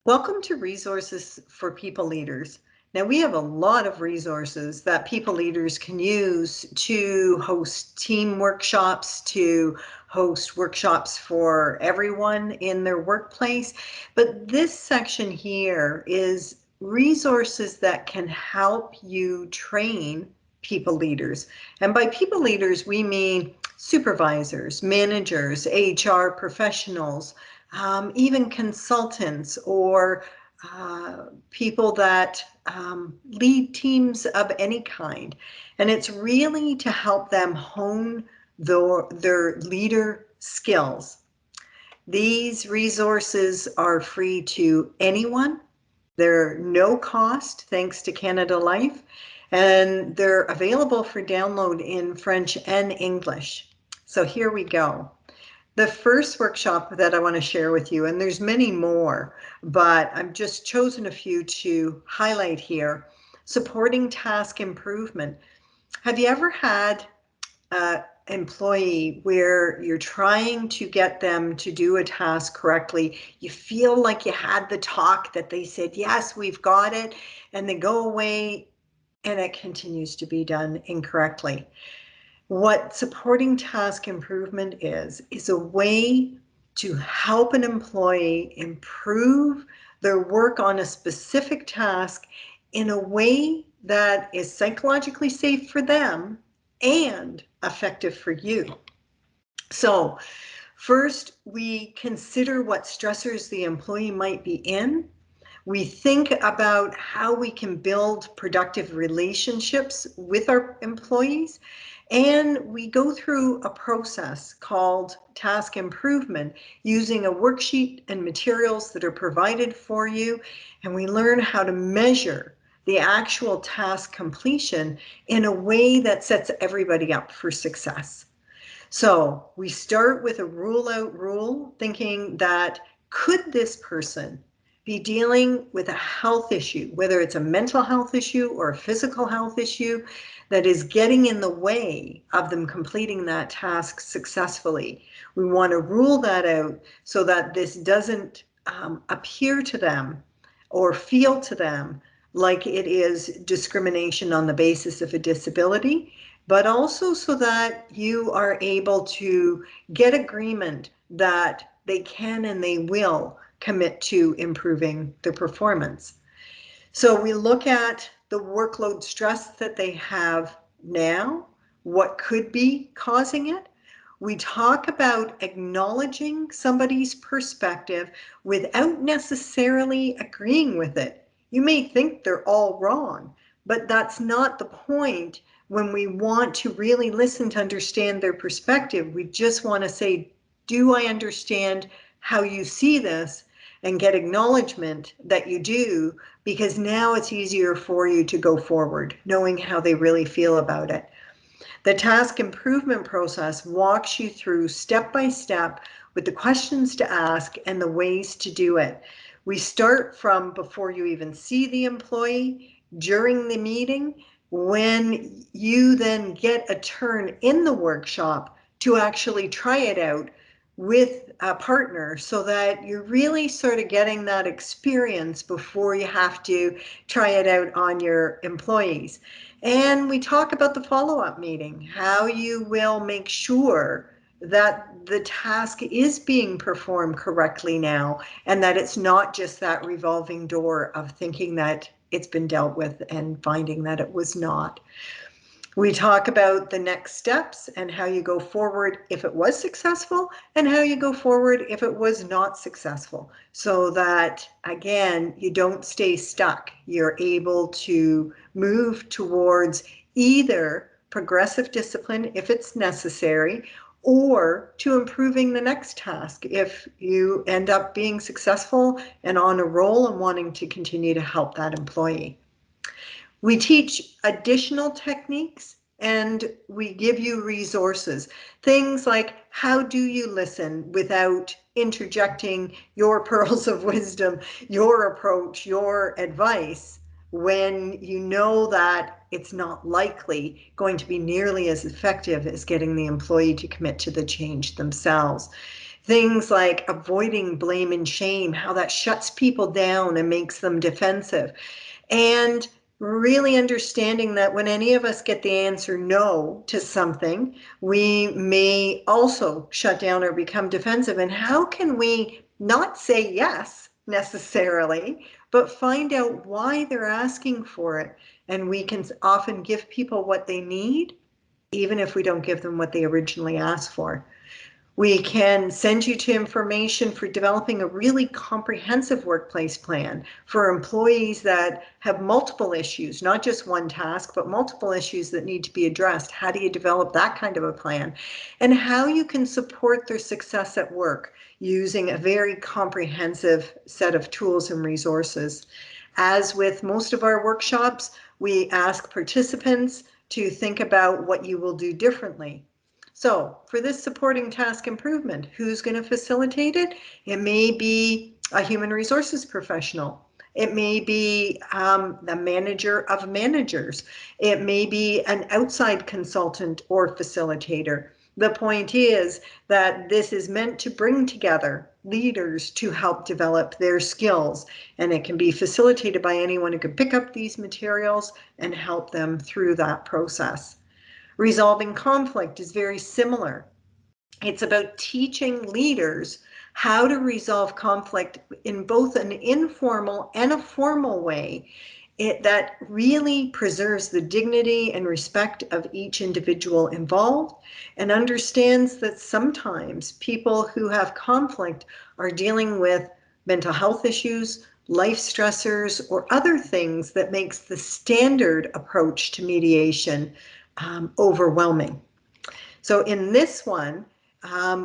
Welcome to Resources for People Leaders. Now, we have a lot of resources that people leaders can use to host team workshops, to host workshops for everyone in their workplace. But this section here is resources that can help you train people leaders. And by people leaders, we mean supervisors, managers, HR professionals, even consultants or people that lead teams of any kind. And it's really to help them hone their leader skills. These resources are free to anyone. They're no cost, thanks to Canada Life, and they're available for download in French and English. So here we go. The first workshop that I want to share with you, and there's many more, but I've just chosen a few to highlight here. Supporting task improvement. Have you ever had an employee where you're trying to get them to do a task correctly? You feel like you had the talk that they said, yes, we've got it, and they go away and it continues to be done incorrectly. What supporting task improvement is a way to help an employee improve their work on a specific task in a way that is psychologically safe for them and effective for you. So first, we consider what stressors the employee might be in. We think about how we can build productive relationships with our employees, and we go through a process called task improvement using a worksheet and materials that are provided for you, and we learn how to measure the actual task completion in a way that sets everybody up for success. So we start with a rule out rule, thinking that could this person be dealing with a health issue, whether it's a mental health issue or a physical health issue that is getting in the way of them completing that task successfully. We want to rule that out so that this doesn't appear to them or feel to them like it is discrimination on the basis of a disability, but also so that you are able to get agreement that they can and they will commit to improving the performance. So we look at the workload stress that they have now, what could be causing it. We talk about acknowledging somebody's perspective without necessarily agreeing with it. You may think they're all wrong, but that's not the point. When we want to really listen to understand their perspective, we just want to say, do I understand how you see this? And get acknowledgement that you do, because now it's easier for you to go forward, knowing how they really feel about it. The task improvement process walks you through step by step with the questions to ask and the ways to do it. We start from before you even see the employee, during the meeting, when you then get a turn in the workshop to actually try it out with a partner, so that you're really sort of getting that experience before you have to try it out on your employees. And we talk about the follow-up meeting, how you will make sure that the task is being performed correctly now, and that it's not just that revolving door of thinking that it's been dealt with and finding that it was not. We talk about the next steps and how you go forward if it was successful, and how you go forward if it was not successful, so that, again, you don't stay stuck. You're able to move towards either progressive discipline if it's necessary, or to improving the next task if you end up being successful and on a roll and wanting to continue to help that employee. We teach additional techniques, and we give you resources. Things like, how do you listen without interjecting your pearls of wisdom, your approach, your advice, when you know that it's not likely going to be nearly as effective as getting the employee to commit to the change themselves. Things like avoiding blame and shame, how that shuts people down and makes them defensive. And really understanding that when any of us get the answer no to something, we may also shut down or become defensive. And how can we not say yes necessarily, but find out why they're asking for it? And we can often give people what they need, even if we don't give them what they originally asked for. We can send you to information for developing a really comprehensive workplace plan for employees that have multiple issues, not just one task, but multiple issues that need to be addressed. How do you develop that kind of a plan? And how you can support their success at work using a very comprehensive set of tools and resources. As with most of our workshops, we ask participants to think about what you will do differently. So for this supporting task improvement, who's going to facilitate it? It may be a human resources professional. It may be the manager of managers. It may be an outside consultant or facilitator. The point is that this is meant to bring together leaders to help develop their skills, and it can be facilitated by anyone who can pick up these materials and help them through that process. Resolving conflict is very similar. It's about teaching leaders how to resolve conflict in both an informal and a formal way that really preserves the dignity and respect of each individual involved, and understands that sometimes people who have conflict are dealing with mental health issues, life stressors, or other things that makes the standard approach to mediation overwhelming. So in this one,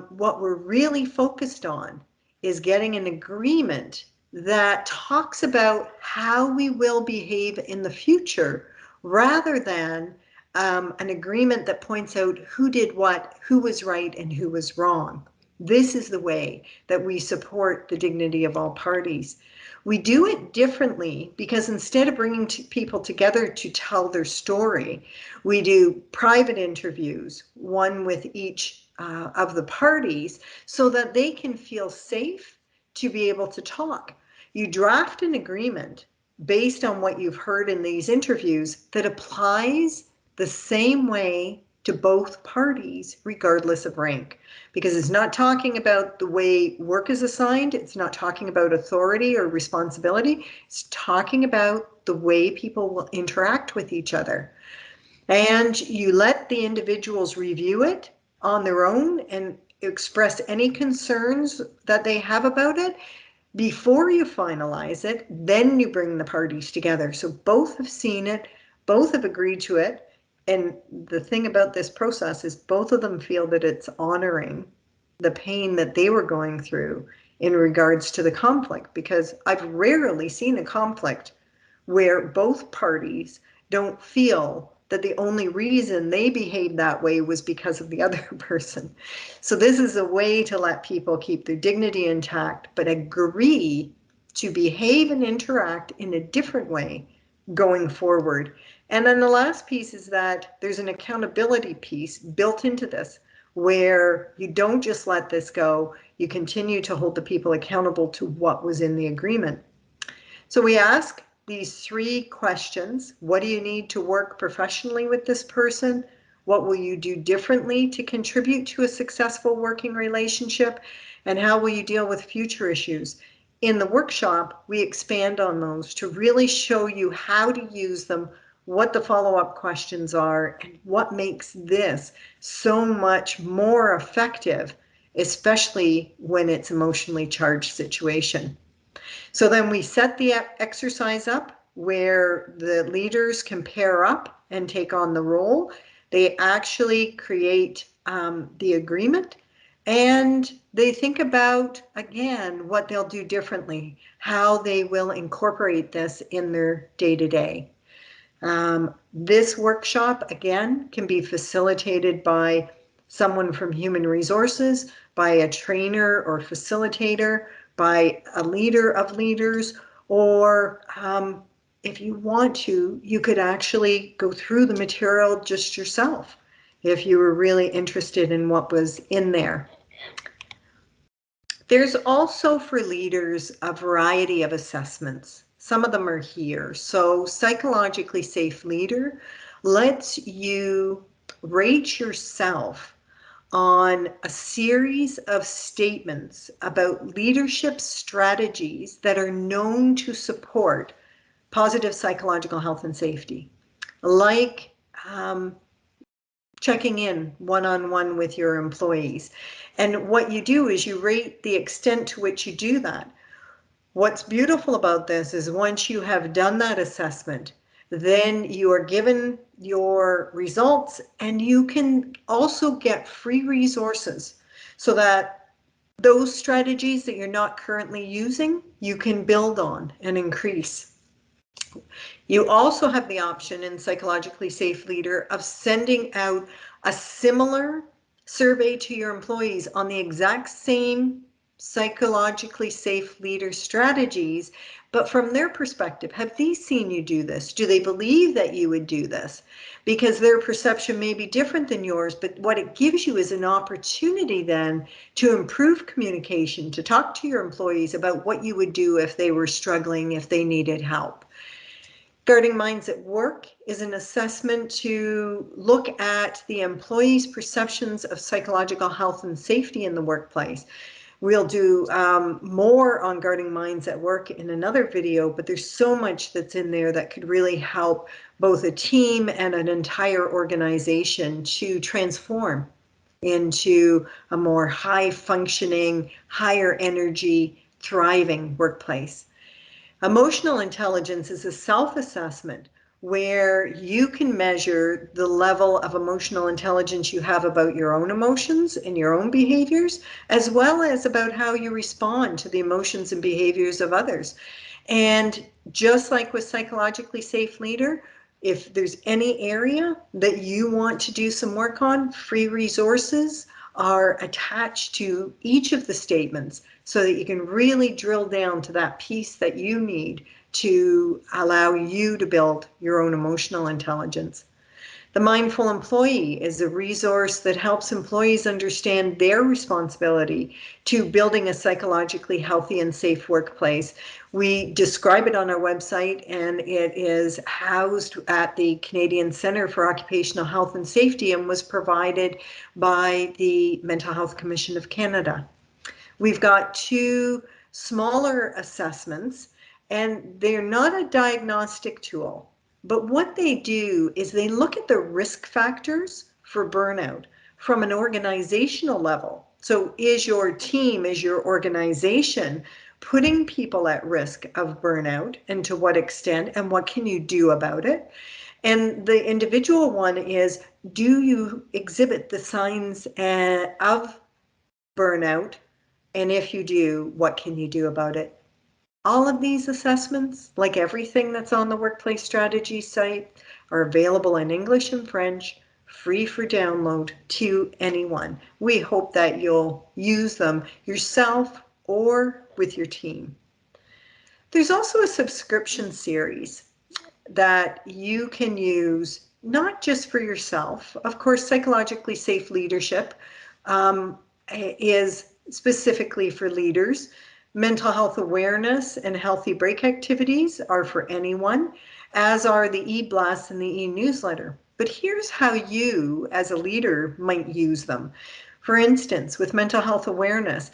what we're really focused on is getting an agreement that talks about how we will behave in the future, rather than an agreement that points out who did what, who was right, and who was wrong. This is the way that we support the dignity of all parties. We do it differently because instead of bringing people together to tell their story, we do private interviews, one with each of the parties, so that they can feel safe to be able to talk. You draft an agreement based on what you've heard in these interviews that applies the same way to both parties, regardless of rank. Because it's not talking about the way work is assigned, it's not talking about authority or responsibility, it's talking about the way people will interact with each other. And you let the individuals review it on their own and express any concerns that they have about it before you finalize it. Then you bring the parties together. So both have seen it, both have agreed to it. And the thing about this process is both of them feel that it's honoring the pain that they were going through in regards to the conflict, because I've rarely seen a conflict where both parties don't feel that the only reason they behaved that way was because of the other person. So this is a way to let people keep their dignity intact, but agree to behave and interact in a different way going forward. And then the last piece is that there's an accountability piece built into this, where you don't just let this go, you continue to hold the people accountable to what was in the agreement. So we ask these 3 questions. What do you need to work professionally with this person? What will you do differently to contribute to a successful working relationship? And how will you deal with future issues? In the workshop, we expand on those to really show you how to use them, what the follow-up questions are, and what makes this so much more effective, especially when it's an emotionally charged situation. So then we set the exercise up where the leaders can pair up and take on the role. They actually create the agreement, and they think about, again, what they'll do differently, how they will incorporate this in their day-to-day. This workshop, again, can be facilitated by someone from human resources, by a trainer or facilitator, by a leader of leaders, or if you want to, you could actually go through the material just yourself if you were really interested in what was in there. There's also for leaders a variety of assessments. Some of them are here. So Psychologically Safe Leader lets you rate yourself on a series of statements about leadership strategies that are known to support positive psychological health and safety, like checking in one-on-one with your employees. And what you do is you rate the extent to which you do that. What's beautiful about this is once you have done that assessment, then you are given your results, and you can also get free resources so that those strategies that you're not currently using, you can build on and increase. You also have the option in Psychologically Safe Leader of sending out a similar survey to your employees on the exact same psychologically safe leader strategies, but from their perspective. Have they seen you do this? Do they believe that you would do this? Because their perception may be different than yours, but what it gives you is an opportunity then to improve communication, to talk to your employees about what you would do if they were struggling, if they needed help. Guarding Minds at Work is an assessment to look at the employees' perceptions of psychological health and safety in the workplace. We'll do more on Guarding Minds at Work in another video, but there's so much that's in there that could really help both a team and an entire organization to transform into a more high-functioning, higher energy, thriving workplace. Emotional intelligence is a self-assessment where you can measure the level of emotional intelligence you have about your own emotions and your own behaviors, as well as about how you respond to the emotions and behaviors of others. And just like with Psychologically Safe Leader, if there's any area that you want to do some work on, free resources are attached to each of the statements so that you can really drill down to that piece that you need to allow you to build your own emotional intelligence. The Mindful Employee is a resource that helps employees understand their responsibility to building a psychologically healthy and safe workplace. We describe it on our website, and it is housed at the Canadian Centre for Occupational Health and Safety and was provided by the Mental Health Commission of Canada. We've got two smaller assessments, and they're not a diagnostic tool. But what they do is they look at the risk factors for burnout from an organizational level. So is your team, is your organization putting people at risk of burnout, and to what extent, and what can you do about it? And the individual one is, do you exhibit the signs of burnout? And if you do, what can you do about it? All of these assessments, like everything that's on the Workplace Strategy site, are available in English and French, free for download to anyone. We hope that you'll use them yourself or with your team. There's also a subscription series that you can use, not just for yourself. Of course, Psychologically Safe Leadership is specifically for leaders. Mental health awareness and healthy break activities are for anyone, as are the e-blasts and the e-newsletter. But here's how you, as a leader, might use them. For instance, with mental health awareness,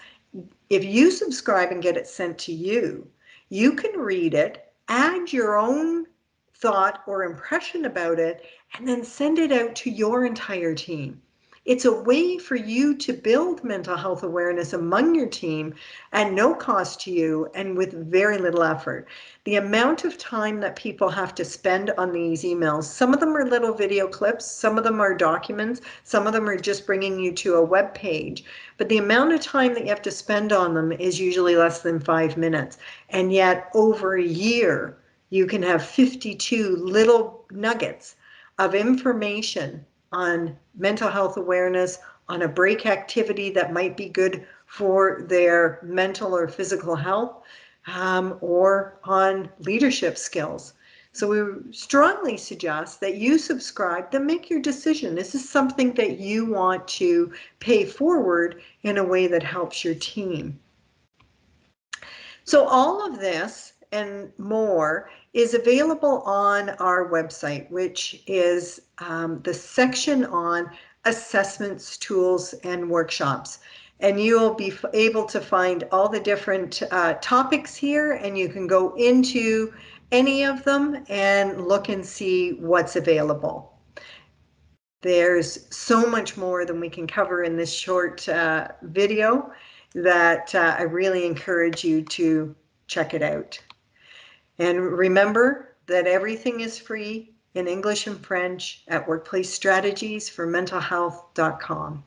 if you subscribe and get it sent to you, you can read it, add your own thought or impression about it, and then send it out to your entire team. It's a way for you to build mental health awareness among your team at no cost to you and with very little effort. The amount of time that people have to spend on these emails, some of them are little video clips, some of them are documents, some of them are just bringing you to a web page, but the amount of time that you have to spend on them is usually less than 5 minutes. And yet over a year, you can have 52 little nuggets of information on mental health awareness, on a break activity that might be good for their mental or physical health, or on leadership skills. So we strongly suggest that you subscribe, then make your decision. This is something that you want to pay forward in a way that helps your team. So all of this and more is available on our website, which is the section on assessments, tools, and workshops. And you'll be able to find all the different topics here, and you can go into any of them and look and see what's available. There's so much more than we can cover in this short video that I really encourage you to check it out. And remember that everything is free in English and French at workplacestrategiesformentalhealth.com.